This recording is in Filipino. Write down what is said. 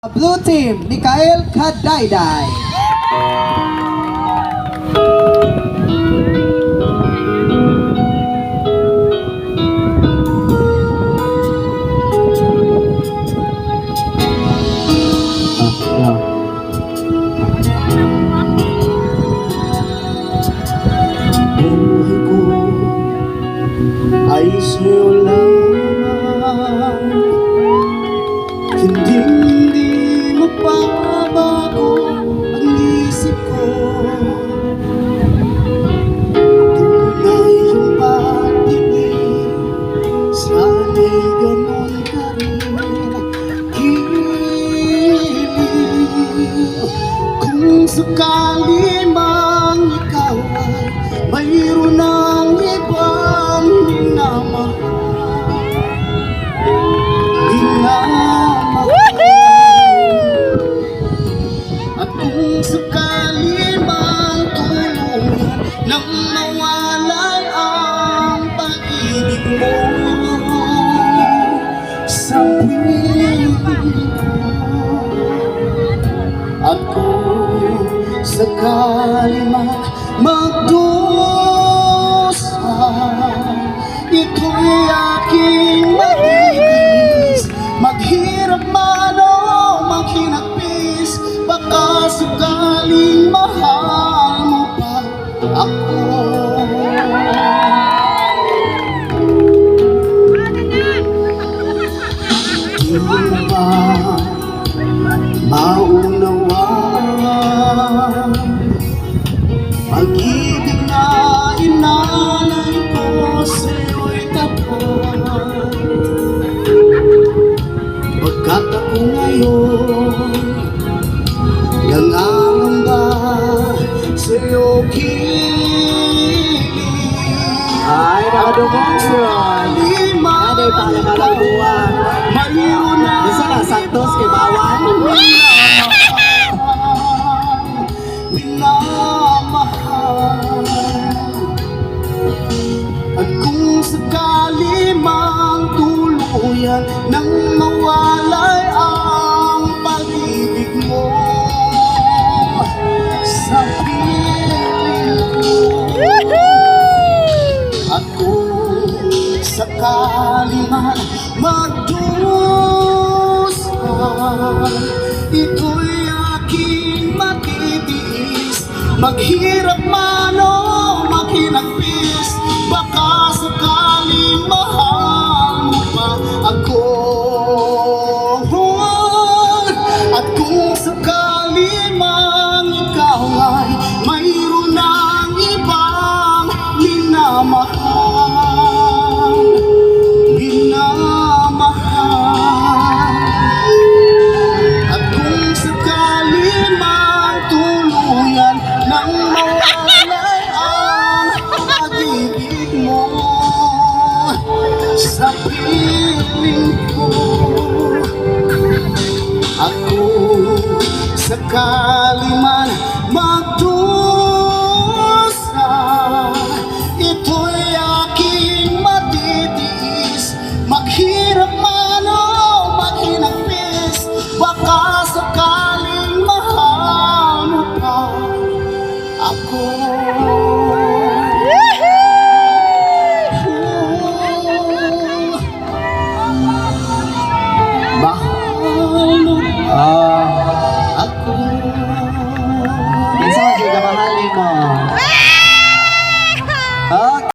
Blue Team, Mikael Kadayday. Buhay ko ay sa'yo lamang, hindi mapabago ang isip ko. Tunay yung pag-ibig, sana'y ganon ka rin kilig. Kung sakali mang ikaw ay mayroon ng ibang minamahal, at kung sakali mang tuluyan nang mawalay ang pag-ibig mo sa piling ko, at kung sakali mang magdusa, ito'y aking matibis. Maghirap man o maghinagpis, baka sakaling mahal mo pa ako. Di mo ba maunawaan pag-ibig na inalay ko sa'yo'y tapat? Pagkat ako ngayon nangangamba sa'yo kilig. Ay, nakadumong siya. Ano yung pangalang buwan? Mayroon na Isa na, Santos kay Bawan. minamahal, at kung sakali mang tuluyan nang mawalay ang pag-ibig mo sa piling ko, at kung sakali man magdusa, ito'y aking matitiis. Maghirap man o maghinagpis, baka sakaling mahal mo pa ako. At kung sakali man ikaw ay mayroon ng ibang minamahal, at kung sakali man tuluyan nang mawalay ang pag-ibig mo sa piling ko, at kung sakali man